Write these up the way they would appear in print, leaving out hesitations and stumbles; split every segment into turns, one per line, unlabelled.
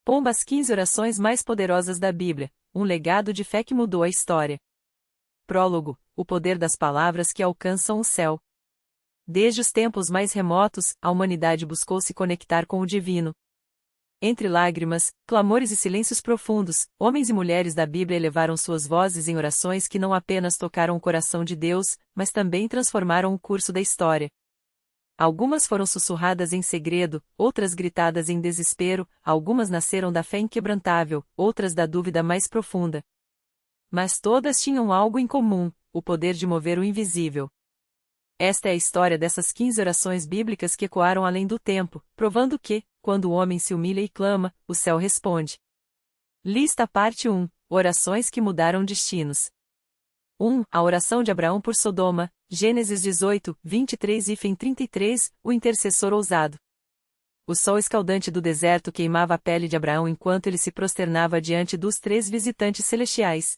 Pomba, as 15 orações mais poderosas da Bíblia, um legado de fé que mudou a história. Prólogo, o poder das palavras que alcançam o céu. Desde os tempos mais remotos, a humanidade buscou se conectar com o divino. Entre lágrimas, clamores e silêncios profundos, homens e mulheres da Bíblia elevaram suas vozes em orações que não apenas tocaram o coração de Deus, mas também transformaram o curso da história. Algumas foram sussurradas em segredo, outras gritadas em desespero, algumas nasceram da fé inquebrantável, outras da dúvida mais profunda. Mas todas tinham algo em comum: o poder de mover o invisível. Esta é a história dessas 15 orações bíblicas que ecoaram além do tempo, provando que, quando o homem se humilha e clama, o céu responde. Lista parte 1. Orações que mudaram destinos. 1. A oração de Abraão por Sodoma, Gênesis 18, 23 e 33, o intercessor ousado. O sol escaldante do deserto queimava a pele de Abraão enquanto ele se prosternava diante dos 3 visitantes celestiais.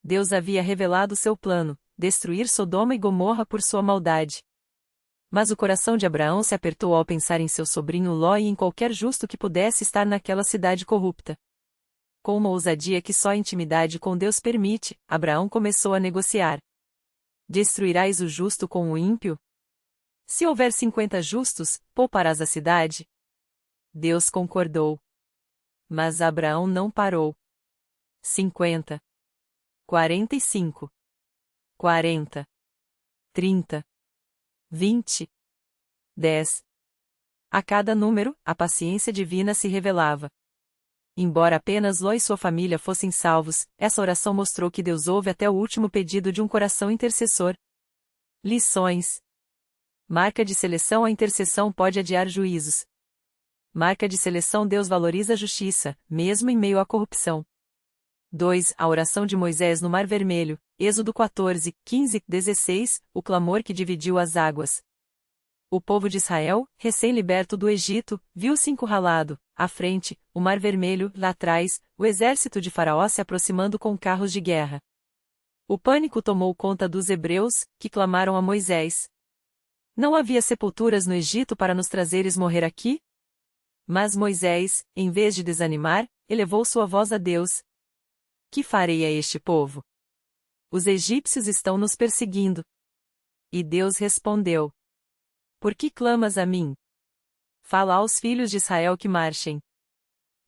Deus havia revelado seu plano: destruir Sodoma e Gomorra por sua maldade. Mas o coração de Abraão se apertou ao pensar em seu sobrinho Ló e em qualquer justo que pudesse estar naquela cidade corrupta. Com uma ousadia que só a intimidade com Deus permite, Abraão começou a negociar. Destruirás o justo com o ímpio? Se houver 50 justos, pouparás a cidade? Deus concordou. Mas Abraão não parou. 50. 45. 40. 30. 20. 10. A cada número, a paciência divina se revelava. Embora apenas Ló e sua família fossem salvos, essa oração mostrou que Deus ouve até o último pedido de um coração intercessor. Lições. Marca de seleção: a intercessão pode adiar juízos. Marca de seleção: Deus valoriza a justiça, mesmo em meio à corrupção. 2. A oração de Moisés no Mar Vermelho, Êxodo 14, 15, 16, o clamor que dividiu as águas. O povo de Israel, recém-liberto do Egito, viu-se encurralado, à frente, o Mar Vermelho, lá atrás, o exército de Faraó se aproximando com carros de guerra. O pânico tomou conta dos hebreus, que clamaram a Moisés: não havia sepulturas no Egito para nos trazeres morrer aqui? Mas Moisés, em vez de desanimar, elevou sua voz a Deus: que farei a este povo? Os egípcios estão nos perseguindo. E Deus respondeu: por que clamas a mim? Fala aos filhos de Israel que marchem.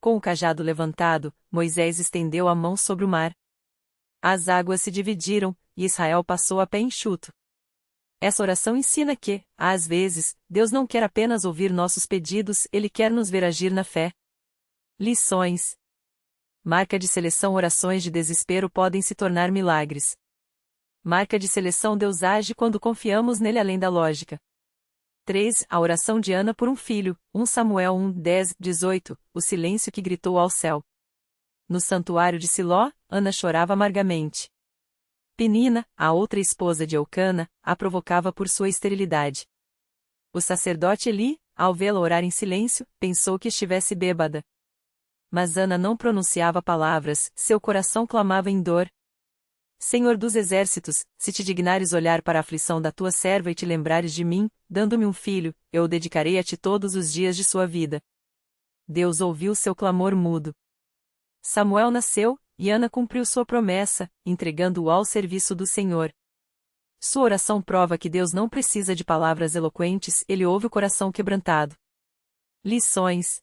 Com o cajado levantado, Moisés estendeu a mão sobre o mar. As águas se dividiram, e Israel passou a pé enxuto. Essa oração ensina que, às vezes, Deus não quer apenas ouvir nossos pedidos, Ele quer nos ver agir na fé. Lições. Marca de seleção: orações de desespero podem se tornar milagres. Marca de seleção: Deus age quando confiamos nele além da lógica. 3. A oração de Ana por um filho, 1 Samuel 1, 10, 18, o silêncio que gritou ao céu. No santuário de Siló, Ana chorava amargamente. Penina, a outra esposa de Eucana, a provocava por sua esterilidade. O sacerdote Eli, ao vê-la orar em silêncio, pensou que estivesse bêbada. Mas Ana não pronunciava palavras, seu coração clamava em dor. Senhor dos exércitos, se te dignares olhar para a aflição da tua serva e te lembrares de mim, dando-me um filho, eu o dedicarei a ti todos os dias de sua vida. Deus ouviu seu clamor mudo. Samuel nasceu, e Ana cumpriu sua promessa, entregando-o ao serviço do Senhor. Sua oração prova que Deus não precisa de palavras eloquentes, Ele ouve o coração quebrantado. Lições.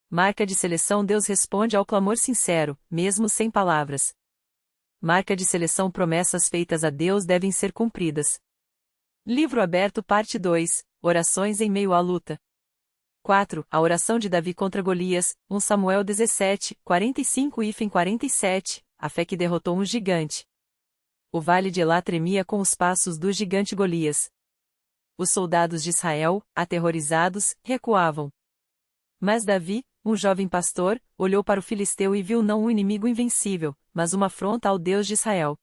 Marca de seleção: Deus responde ao clamor sincero, mesmo sem palavras. Marca de seleção: promessas feitas a Deus devem ser cumpridas. Livro aberto parte 2, orações em meio à luta. 4. A oração de Davi contra Golias, 1 Samuel 17, 45 e 47, a fé que derrotou um gigante. O vale de Elá tremia com os passos do gigante Golias. Os soldados de Israel, aterrorizados, recuavam. Mas Davi, um jovem pastor, olhou para o filisteu e viu não um inimigo invencível, mas uma afronta ao Deus de Israel.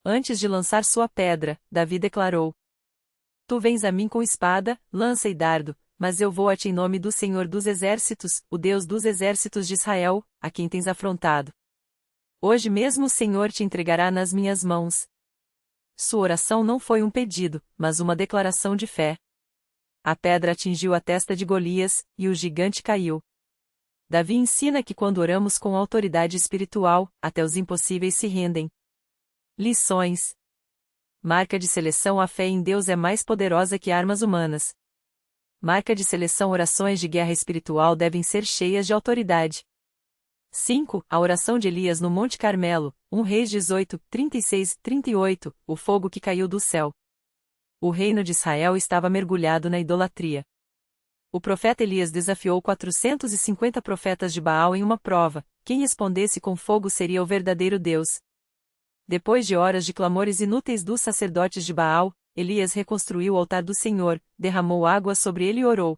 Antes de lançar sua pedra, Davi declarou: tu vens a mim com espada, lança e dardo, mas eu vou a ti em nome do Senhor dos exércitos, o Deus dos exércitos de Israel, a quem tens afrontado. Hoje mesmo o Senhor te entregará nas minhas mãos. Sua oração não foi um pedido, mas uma declaração de fé. A pedra atingiu a testa de Golias, e o gigante caiu. Davi ensina que quando oramos com autoridade espiritual, até os impossíveis se rendem. Lições. Marca de seleção: a fé em Deus é mais poderosa que armas humanas. Marca de seleção: orações de guerra espiritual devem ser cheias de autoridade. 5. A oração de Elias no Monte Carmelo, 1 Reis 18, 36, 38, o fogo que caiu do céu. O reino de Israel estava mergulhado na idolatria. O profeta Elias desafiou 450 profetas de Baal em uma prova: quem respondesse com fogo seria o verdadeiro Deus. Depois de horas de clamores inúteis dos sacerdotes de Baal, Elias reconstruiu o altar do Senhor, derramou água sobre ele e orou: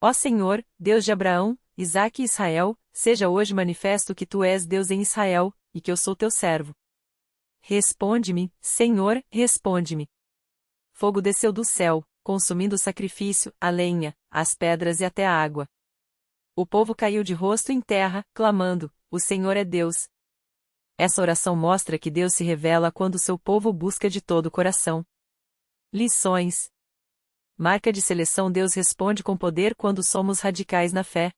Ó Senhor, Deus de Abraão, Isaque e Israel, seja hoje manifesto que tu és Deus em Israel, e que eu sou teu servo. Responde-me, Senhor, responde-me. Fogo desceu do céu, consumindo o sacrifício, a lenha, as pedras e até a água. O povo caiu de rosto em terra, clamando: O Senhor é Deus. Essa oração mostra que Deus se revela quando seu povo busca de todo o coração. Lições. Marca de seleção: Deus responde com poder quando somos radicais na fé.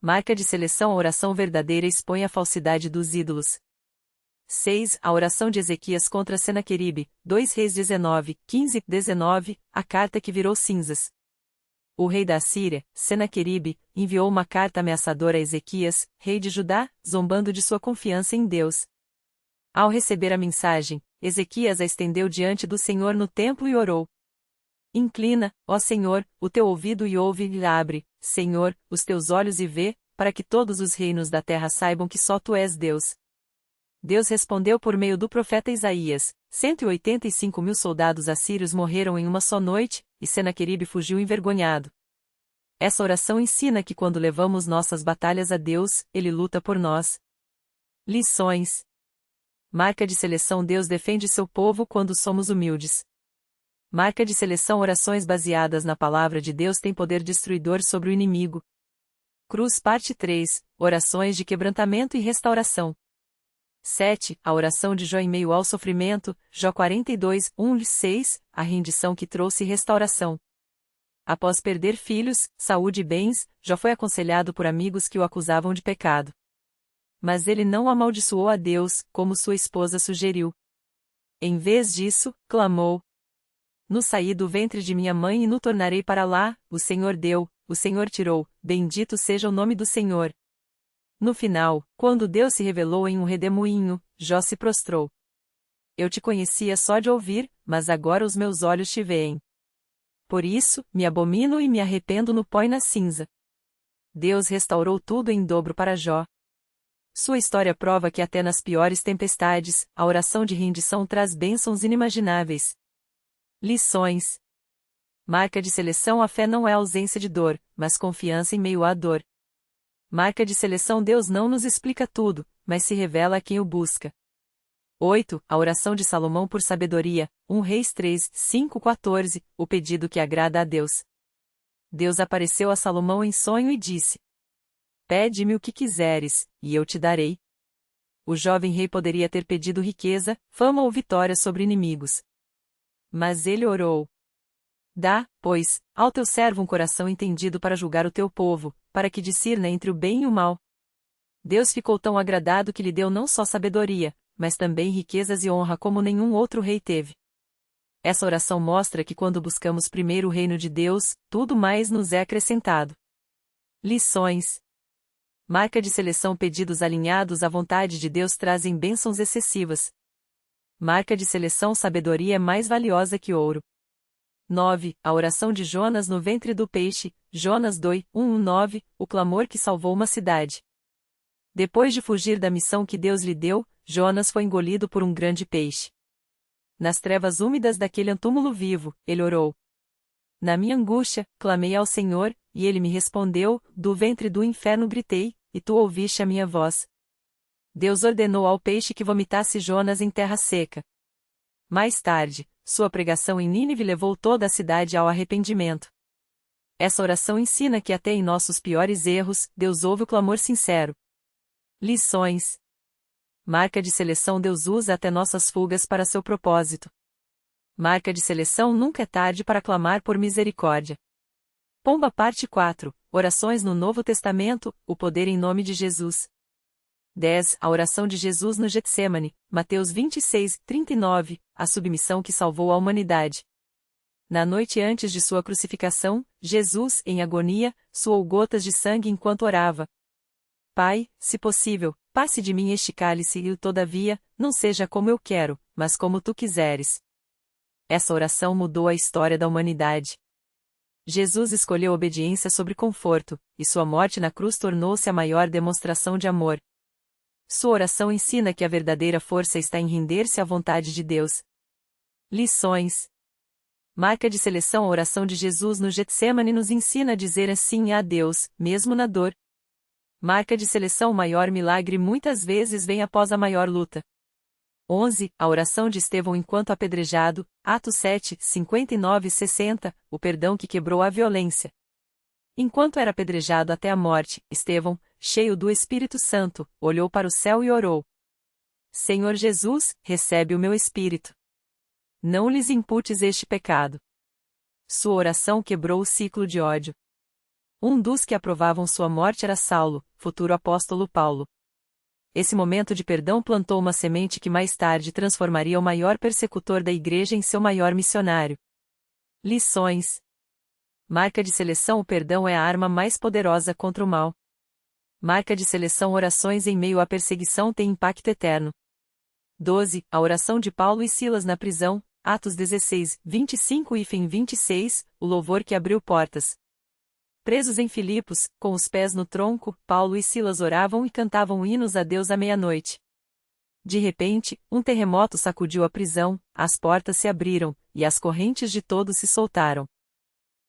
Marca de seleção: a oração verdadeira expõe a falsidade dos ídolos. 6. A oração de Ezequias contra Senaqueribe, 2 Reis 19, 15, 19, a carta que virou cinzas. O rei da Assíria, Senaqueribe, enviou uma carta ameaçadora a Ezequias, rei de Judá, zombando de sua confiança em Deus. Ao receber a mensagem, Ezequias a estendeu diante do Senhor no templo e orou: Inclina, ó Senhor, o teu ouvido e ouve, e abre, Senhor, os teus olhos e vê, para que todos os reinos da terra saibam que só tu és Deus. Deus respondeu por meio do profeta Isaías: 185.000 soldados assírios morreram em uma só noite, e Senaqueribe fugiu envergonhado. Essa oração ensina que quando levamos nossas batalhas a Deus, Ele luta por nós. Lições. Marca de seleção: Deus defende seu povo quando somos humildes. Marca de seleção: orações baseadas na palavra de Deus têm poder destruidor sobre o inimigo. Cruz parte 3, orações de quebrantamento e restauração. 7. A oração de Jó em meio ao sofrimento, Jó 42, 1-6, a rendição que trouxe restauração. Após perder filhos, saúde e bens, Jó foi aconselhado por amigos que o acusavam de pecado. Mas ele não amaldiçoou a Deus, como sua esposa sugeriu. Em vez disso, clamou: No saí do ventre de minha mãe e no tornarei para lá, o Senhor deu, o Senhor tirou, bendito seja o nome do Senhor. No final, quando Deus se revelou em um redemoinho, Jó se prostrou. Eu te conhecia só de ouvir, mas agora os meus olhos te veem. Por isso, me abomino e me arrependo no pó e na cinza. Deus restaurou tudo em dobro para Jó. Sua história prova que até nas piores tempestades, a oração de rendição traz bênçãos inimagináveis. Lições. Marca de seleção: a fé não é ausência de dor, mas confiança em meio à dor. Marca de seleção: Deus não nos explica tudo, mas se revela a quem o busca. 8. A oração de Salomão por sabedoria, 1 Reis 3, 5, 14, o pedido que agrada a Deus. Deus apareceu a Salomão em sonho e disse: Pede-me o que quiseres, e eu te darei. O jovem rei poderia ter pedido riqueza, fama ou vitória sobre inimigos. Mas ele orou: Dá, pois, ao teu servo um coração entendido para julgar o teu povo, para que discirna entre o bem e o mal. Deus ficou tão agradado que lhe deu não só sabedoria, mas também riquezas e honra como nenhum outro rei teve. Essa oração mostra que quando buscamos primeiro o reino de Deus, tudo mais nos é acrescentado. Lições. Marca de seleção: pedidos alinhados à vontade de Deus trazem bênçãos excessivas. Marca de seleção: sabedoria é mais valiosa que ouro. 9. A oração de Jonas no ventre do peixe, Jonas 2, 1-9, o clamor que salvou uma cidade. Depois de fugir da missão que Deus lhe deu, Jonas foi engolido por um grande peixe. Nas trevas úmidas daquele túmulo vivo, ele orou: Na minha angústia, clamei ao Senhor, e ele me respondeu, do ventre do inferno gritei, e tu ouviste a minha voz. Deus ordenou ao peixe que vomitasse Jonas em terra seca. Mais tarde, sua pregação em Nínive levou toda a cidade ao arrependimento. Essa oração ensina que até em nossos piores erros, Deus ouve o clamor sincero. Lições. Marca de seleção: Deus usa até nossas fugas para seu propósito. Marca de seleção: nunca é tarde para clamar por misericórdia. Pomba parte 4, Orações no Novo Testamento, o poder em nome de Jesus. 10. A oração de Jesus no Getsêmani, Mateus 26, 39, a submissão que salvou a humanidade. Na noite antes de sua crucificação, Jesus, em agonia, suou gotas de sangue enquanto orava. Pai, se possível, passe de mim este cálice e, todavia, não seja como eu quero, mas como tu quiseres. Essa oração mudou a história da humanidade. Jesus escolheu obediência sobre conforto, e sua morte na cruz tornou-se a maior demonstração de amor. Sua oração ensina que a verdadeira força está em render-se à vontade de Deus. Lições. Marca de seleção. A oração de Jesus no Getsêmani nos ensina a dizer sim a Deus, mesmo na dor. Marca de seleção. O maior milagre muitas vezes vem após a maior luta. 11. A oração de Estevão enquanto apedrejado, Atos 7, 59 e 60, o perdão que quebrou a violência. Enquanto era apedrejado até a morte, Estevão, cheio do Espírito Santo, olhou para o céu e orou: Senhor Jesus, recebe o meu espírito. Não lhes imputes este pecado. Sua oração quebrou o ciclo de ódio. Um dos que aprovavam sua morte era Saulo, futuro apóstolo Paulo. Esse momento de perdão plantou uma semente que mais tarde transformaria o maior persecutor da igreja em seu maior missionário. Lições. Marca de seleção. O perdão é a arma mais poderosa contra o mal. Marca de seleção. Orações em meio à perseguição têm impacto eterno. 12. A oração de Paulo e Silas na prisão, Atos 16, 25 e 26, o louvor que abriu portas. Presos em Filipos, com os pés no tronco, Paulo e Silas oravam e cantavam hinos a Deus à meia-noite. De repente, um terremoto sacudiu a prisão, as portas se abriram, e as correntes de todos se soltaram.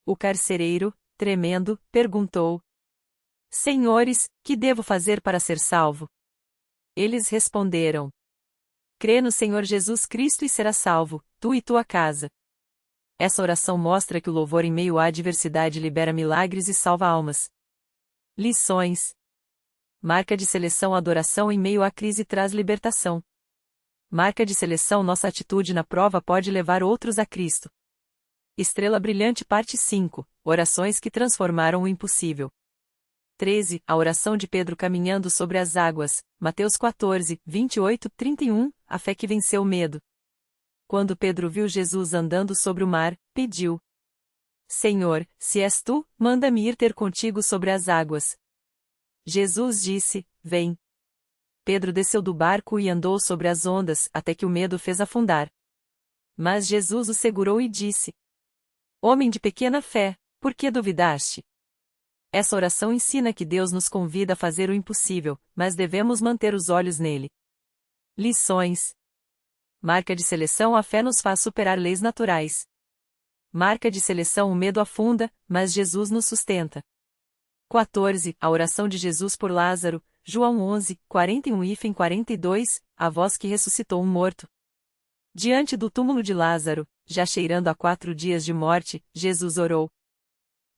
O carcereiro, tremendo, perguntou: Senhores, que devo fazer para ser salvo? Eles responderam: Crê no Senhor Jesus Cristo e serás salvo, tu e tua casa. Essa oração mostra que o louvor em meio à adversidade libera milagres e salva almas. Lições. Marca de seleção. A adoração em meio à crise traz libertação. Marca de seleção. Nossa atitude na prova pode levar outros a Cristo. Estrela Brilhante Parte 5. Orações que transformaram o impossível. 13. A oração de Pedro caminhando sobre as águas, Mateus 14, 28, 31, a fé que venceu o medo. Quando Pedro viu Jesus andando sobre o mar, pediu: Senhor, se és tu, manda-me ir ter contigo sobre as águas. Jesus disse: Vem. Pedro desceu do barco e andou sobre as ondas, até que o medo fez afundar. Mas Jesus o segurou e disse: Homem de pequena fé, por que duvidaste? Essa oração ensina que Deus nos convida a fazer o impossível, mas devemos manter os olhos nele. Lições. Marca de seleção. A fé nos faz superar leis naturais. Marca de seleção. O medo afunda, mas Jesus nos sustenta. 14. A oração de Jesus por Lázaro, João 11, 41 e 42, a voz que ressuscitou um morto. Diante do túmulo de Lázaro, já cheirando a 4 dias de morte, Jesus orou: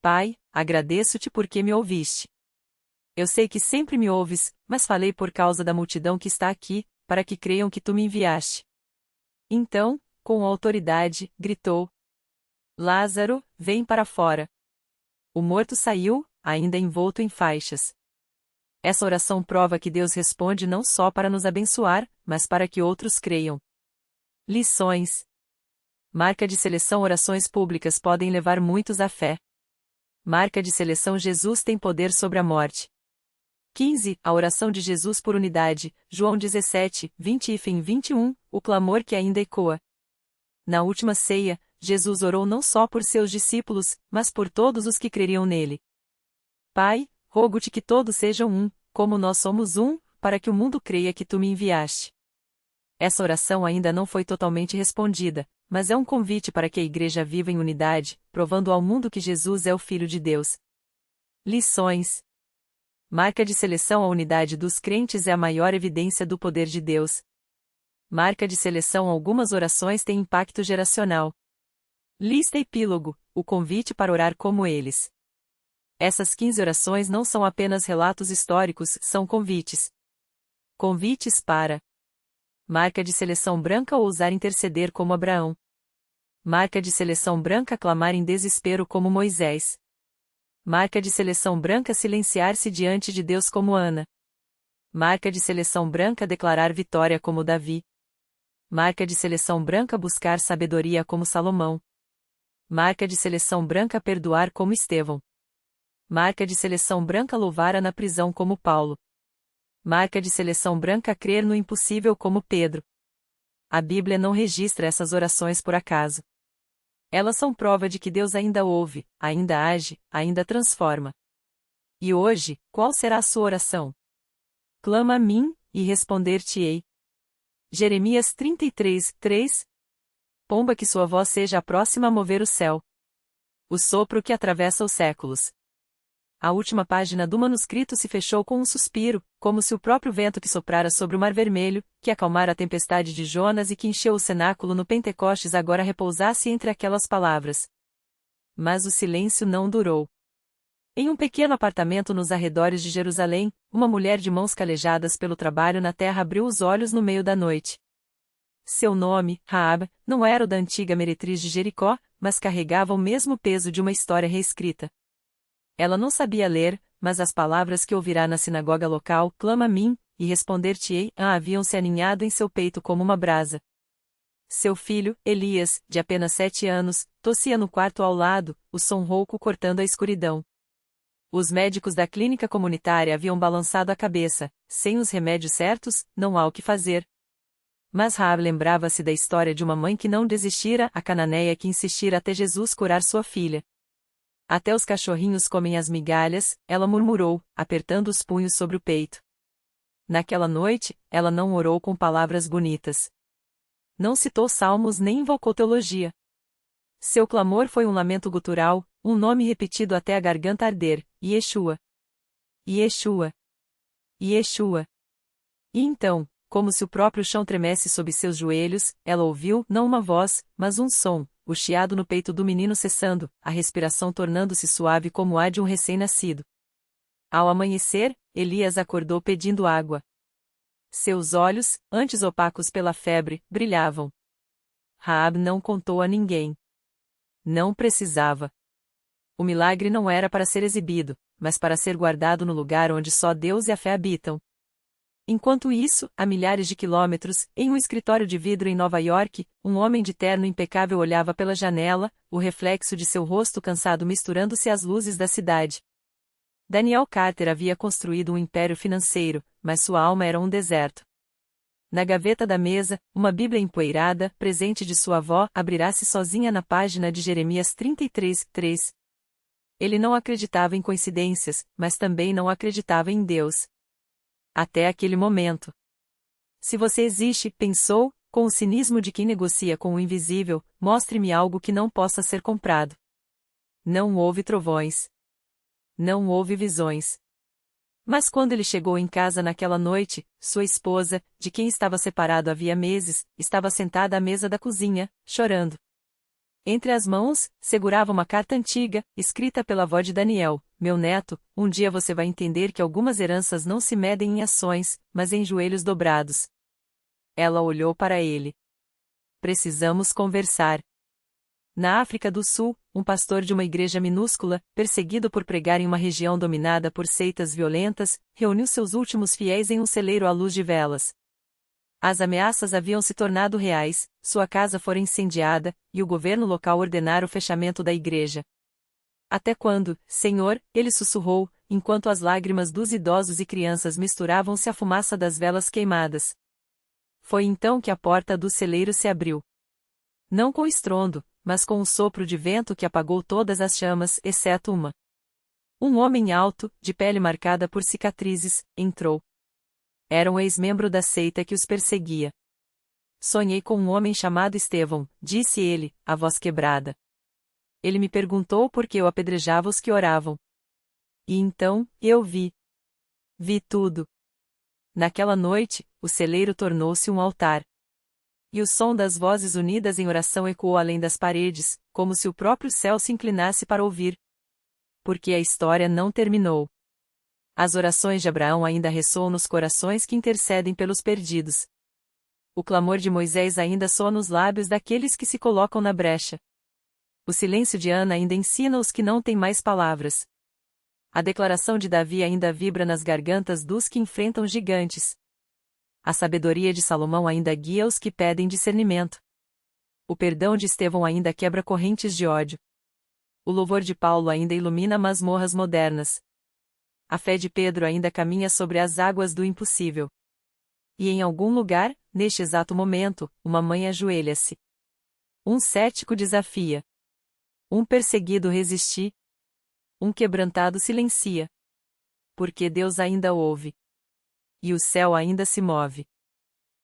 Pai, agradeço-te porque me ouviste. Eu sei que sempre me ouves, mas falei por causa da multidão que está aqui, para que creiam que tu me enviaste. Então, com autoridade, gritou: Lázaro, vem para fora. O morto saiu, ainda envolto em faixas. Essa oração prova que Deus responde não só para nos abençoar, mas para que outros creiam. Lições. Marca de seleção. Orações públicas podem levar muitos à fé. Marca de seleção. Jesus tem poder sobre a morte. 15. A oração de Jesus por unidade, João 17, 20 e 21, o clamor que ainda ecoa. Na última ceia, Jesus orou não só por seus discípulos, mas por todos os que creriam nele. Pai, rogo-te que todos sejam um, como nós somos um, para que o mundo creia que tu me enviaste. Essa oração ainda não foi totalmente respondida, mas é um convite para que a igreja viva em unidade, provando ao mundo que Jesus é o Filho de Deus. Lições. Marca de seleção. A unidade dos crentes é a maior evidência do poder de Deus. Marca de seleção. Algumas orações têm impacto geracional. Lista epílogo, o convite para orar como eles. Essas 15 orações não são apenas relatos históricos, são convites. Convites para: marca de seleção branca. Ousar interceder como Abraão. Marca de seleção branca. Clamar em desespero como Moisés. Marca de seleção branca silenciar-se diante de Deus como Ana. Marca de seleção branca declarar vitória como Davi. Marca de seleção branca buscar sabedoria como Salomão. Marca de seleção branca perdoar como Estevão. Marca de seleção branca louvar na prisão como Paulo. Marca de seleção branca crer no impossível como Pedro. A Bíblia não registra essas orações por acaso. Elas são prova de que Deus ainda ouve, ainda age, ainda transforma. E hoje, qual será a sua oração? Clama a mim, e responder-te-ei. Jeremias 33, 3. Pomba que sua voz seja a próxima a mover o céu. O sopro que atravessa os séculos. A última página do manuscrito se fechou com um suspiro, como se o próprio vento que soprara sobre o Mar Vermelho, que acalmara a tempestade de Jonas e que encheu o cenáculo no Pentecostes agora repousasse entre aquelas palavras. Mas o silêncio não durou. Em um pequeno apartamento nos arredores de Jerusalém, uma mulher de mãos calejadas pelo trabalho na terra abriu os olhos no meio da noite. Seu nome, Raab, não era o da antiga meretriz de Jericó, mas carregava o mesmo peso de uma história reescrita. Ela não sabia ler, mas as palavras que ouvirá na sinagoga local, clama a mim, e responder-te-ei, haviam se aninhado em seu peito como uma brasa. Seu filho, Elias, de apenas 7 anos, tossia no quarto ao lado, o som rouco cortando a escuridão. Os médicos da clínica comunitária haviam balançado a cabeça, sem os remédios certos, não há o que fazer. Mas Raab lembrava-se da história de uma mãe que não desistira, a cananeia que insistira até Jesus curar sua filha. Até os cachorrinhos comem as migalhas, ela murmurou, apertando os punhos sobre o peito. Naquela noite, ela não orou com palavras bonitas. Não citou salmos nem invocou teologia. Seu clamor foi um lamento gutural, um nome repetido até a garganta arder, Yeshua. Yeshua. Yeshua. E então, como se o próprio chão tremesse sob seus joelhos, ela ouviu, não uma voz, mas um som, o chiado no peito do menino cessando, a respiração tornando-se suave como a de um recém-nascido. Ao amanhecer, Elias acordou pedindo água. Seus olhos, antes opacos pela febre, brilhavam. Raab não contou a ninguém. Não precisava. O milagre não era para ser exibido, mas para ser guardado no lugar onde só Deus e a fé habitam. Enquanto isso, a milhares de quilômetros, em um escritório de vidro em Nova York, um homem de terno impecável olhava pela janela, o reflexo de seu rosto cansado misturando-se às luzes da cidade. Daniel Carter havia construído um império financeiro, mas sua alma era um deserto. Na gaveta da mesa, uma Bíblia empoeirada, presente de sua avó, abrirá-se sozinha na página de Jeremias 33, 3. Ele não acreditava em coincidências, mas também não acreditava em Deus. Até aquele momento. Se você existe, pensou, com o cinismo de quem negocia com o invisível, mostre-me algo que não possa ser comprado. Não houve trovões. Não houve visões. Mas quando ele chegou em casa naquela noite, sua esposa, de quem estava separado havia meses, estava sentada à mesa da cozinha, chorando. Entre as mãos, segurava uma carta antiga, escrita pela avó de Daniel: meu neto, um dia você vai entender que algumas heranças não se medem em ações, mas em joelhos dobrados. Ela olhou para ele. Precisamos conversar. Na África do Sul, um pastor de uma igreja minúscula, perseguido por pregar em uma região dominada por seitas violentas, reuniu seus últimos fiéis em um celeiro à luz de velas. As ameaças haviam se tornado reais, sua casa fora incendiada, e o governo local ordenara o fechamento da igreja. Até quando, Senhor? Ele sussurrou, enquanto as lágrimas dos idosos e crianças misturavam-se à fumaça das velas queimadas. Foi então que a porta do celeiro se abriu. Não com estrondo, mas com um sopro de vento que apagou todas as chamas, exceto uma. Um homem alto, de pele marcada por cicatrizes, entrou. Era um ex-membro da seita que os perseguia. Sonhei com um homem chamado Estevão, disse ele, a voz quebrada. Ele me perguntou por que eu apedrejava os que oravam. E então, eu vi. Vi tudo. Naquela noite, o celeiro tornou-se um altar. E o som das vozes unidas em oração ecoou além das paredes, como se o próprio céu se inclinasse para ouvir. Porque a história não terminou. As orações de Abraão ainda ressoam nos corações que intercedem pelos perdidos. O clamor de Moisés ainda soa nos lábios daqueles que se colocam na brecha. O silêncio de Ana ainda ensina os que não têm mais palavras. A declaração de Davi ainda vibra nas gargantas dos que enfrentam gigantes. A sabedoria de Salomão ainda guia os que pedem discernimento. O perdão de Estevão ainda quebra correntes de ódio. O louvor de Paulo ainda ilumina masmorras modernas. A fé de Pedro ainda caminha sobre as águas do impossível. E em algum lugar, neste exato momento, uma mãe ajoelha-se. Um cético desafia. Um perseguido resiste. Um quebrantado silencia. Porque Deus ainda ouve. E o céu ainda se move.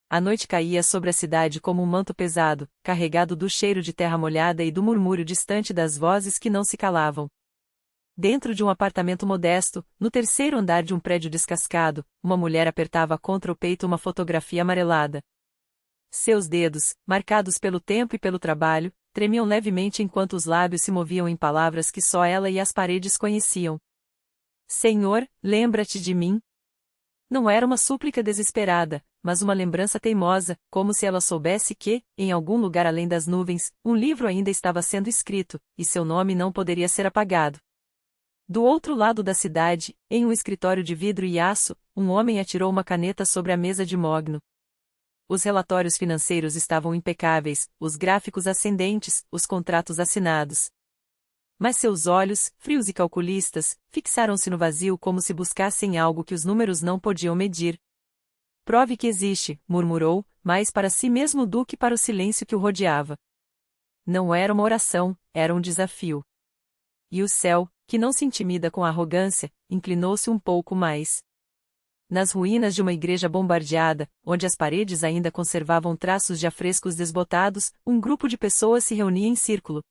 A noite caía sobre a cidade como um manto pesado, carregado do cheiro de terra molhada e do murmúrio distante das vozes que não se calavam. Dentro de um apartamento modesto, no terceiro andar de um prédio descascado, uma mulher apertava contra o peito uma fotografia amarelada. Seus dedos, marcados pelo tempo e pelo trabalho, tremiam levemente enquanto os lábios se moviam em palavras que só ela e as paredes conheciam. Senhor, lembra-te de mim. Não era uma súplica desesperada, mas uma lembrança teimosa, como se ela soubesse que, em algum lugar além das nuvens, um livro ainda estava sendo escrito, e seu nome não poderia ser apagado. Do outro lado da cidade, em um escritório de vidro e aço, um homem atirou uma caneta sobre a mesa de mogno. Os relatórios financeiros estavam impecáveis, os gráficos ascendentes, os contratos assinados. Mas seus olhos, frios e calculistas, fixaram-se no vazio como se buscassem algo que os números não podiam medir. Prove que existe, murmurou, mais para si mesmo do que para o silêncio que o rodeava. Não era uma oração, era um desafio. E o céu, que não se intimida com a arrogância, inclinou-se um pouco mais. Nas ruínas de uma igreja bombardeada, onde as paredes ainda conservavam traços de afrescos desbotados, um grupo de pessoas se reunia em círculo.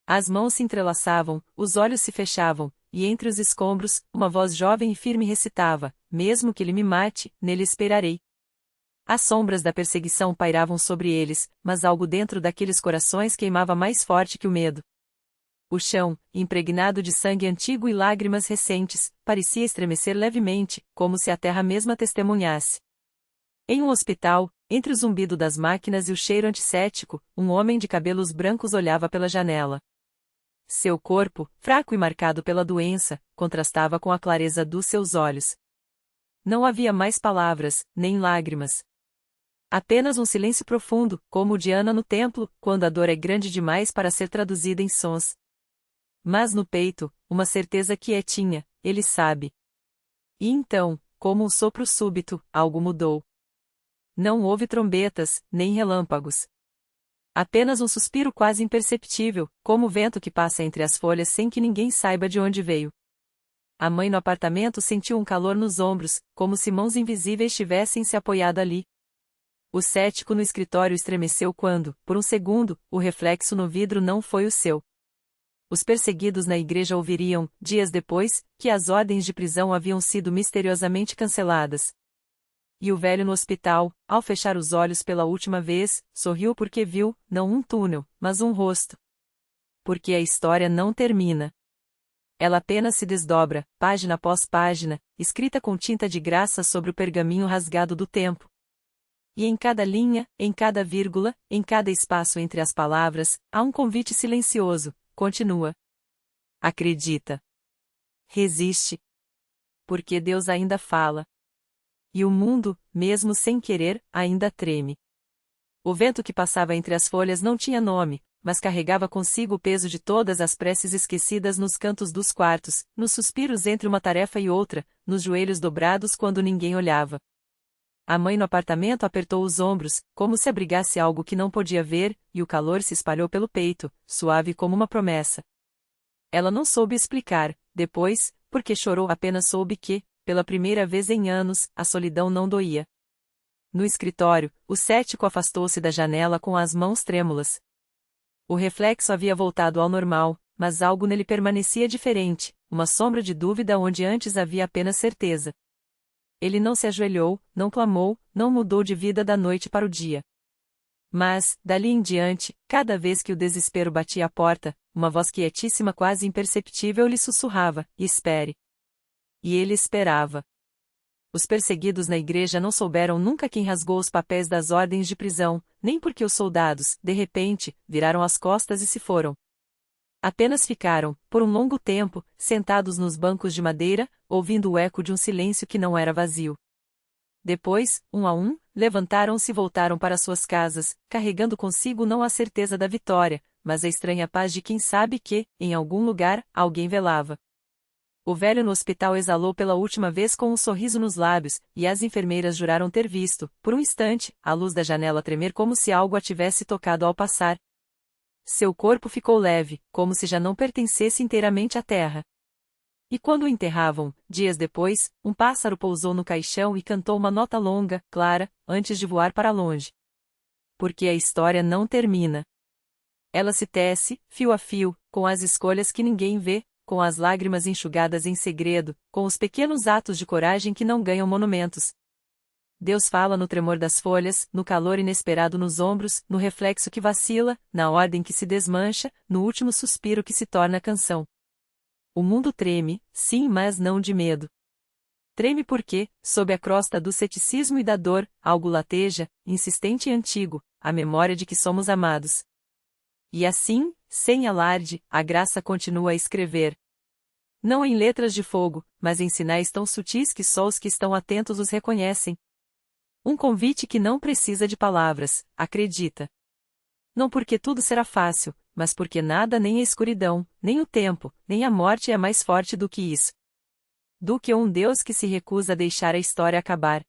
As mãos se entrelaçavam, os olhos se fechavam, e entre os escombros, uma voz jovem e firme recitava: mesmo que ele me mate, nele esperarei. As sombras da perseguição pairavam sobre eles, mas algo dentro daqueles corações queimava mais forte que o medo. O chão, impregnado de sangue antigo e lágrimas recentes, parecia estremecer levemente, como se a terra mesma testemunhasse. Em um hospital, entre o zumbido das máquinas e o cheiro antisséptico, um homem de cabelos brancos olhava pela janela. Seu corpo, fraco e marcado pela doença, contrastava com a clareza dos seus olhos. Não havia mais palavras, nem lágrimas. Apenas um silêncio profundo, como o de Ana no templo, quando a dor é grande demais para ser traduzida em sons. Mas no peito, uma certeza quietinha, ele sabe. E então, como um sopro súbito, algo mudou. Não houve trombetas, nem relâmpagos. Apenas um suspiro quase imperceptível, como o vento que passa entre as folhas sem que ninguém saiba de onde veio. A mãe no apartamento sentiu um calor nos ombros, como se mãos invisíveis tivessem se apoiado ali. O cético no escritório estremeceu quando, por um segundo, o reflexo no vidro não foi o seu. Os perseguidos na igreja ouviriam, dias depois, que as ordens de prisão haviam sido misteriosamente canceladas. E o velho no hospital, ao fechar os olhos pela última vez, sorriu porque viu, não um túnel, mas um rosto. Porque a história não termina. Ela apenas se desdobra, página após página, escrita com tinta de graça sobre o pergaminho rasgado do tempo. E em cada linha, em cada vírgula, em cada espaço entre as palavras, há um convite silencioso: continua. Acredita. Resiste. Porque Deus ainda fala. E o mundo, mesmo sem querer, ainda treme. O vento que passava entre as folhas não tinha nome, mas carregava consigo o peso de todas as preces esquecidas nos cantos dos quartos, nos suspiros entre uma tarefa e outra, nos joelhos dobrados quando ninguém olhava. A mãe no apartamento apertou os ombros, como se abrigasse algo que não podia ver, e o calor se espalhou pelo peito, suave como uma promessa. Ela não soube explicar, depois, porque chorou, apenas soube que, pela primeira vez em anos, a solidão não doía. No escritório, o cético afastou-se da janela com as mãos trêmulas. O reflexo havia voltado ao normal, mas algo nele permanecia diferente, uma sombra de dúvida onde antes havia apenas certeza. Ele não se ajoelhou, não clamou, não mudou de vida da noite para o dia. Mas, dali em diante, cada vez que o desespero batia à porta, uma voz quietíssima quase imperceptível lhe sussurrava: espere. E ele esperava. Os perseguidos na igreja não souberam nunca quem rasgou os papéis das ordens de prisão, nem porque os soldados, de repente, viraram as costas e se foram. Apenas ficaram, por um longo tempo, sentados nos bancos de madeira, ouvindo o eco de um silêncio que não era vazio. Depois, um a um, levantaram-se e voltaram para suas casas, carregando consigo não a certeza da vitória, mas a estranha paz de quem sabe que, em algum lugar, alguém velava. O velho no hospital exalou pela última vez com um sorriso nos lábios, e as enfermeiras juraram ter visto, por um instante, a luz da janela tremer como se algo a tivesse tocado ao passar. Seu corpo ficou leve, como se já não pertencesse inteiramente à terra. E quando o enterravam, dias depois, um pássaro pousou no caixão e cantou uma nota longa, clara, antes de voar para longe. Porque a história não termina. Ela se tece, fio a fio, com as escolhas que ninguém vê, com as lágrimas enxugadas em segredo, com os pequenos atos de coragem que não ganham monumentos. Deus fala no tremor das folhas, no calor inesperado nos ombros, no reflexo que vacila, na ordem que se desmancha, no último suspiro que se torna canção. O mundo treme, sim, mas não de medo. Treme porque, sob a crosta do ceticismo e da dor, algo lateja, insistente e antigo, a memória de que somos amados. E assim, sem alarde, a graça continua a escrever. Não em letras de fogo, mas em sinais tão sutis que só os que estão atentos os reconhecem. Um convite que não precisa de palavras, acredita. Não porque tudo será fácil, mas porque nada, nem a escuridão, nem o tempo, nem a morte é mais forte do que isso. Do que um Deus que se recusa a deixar a história acabar.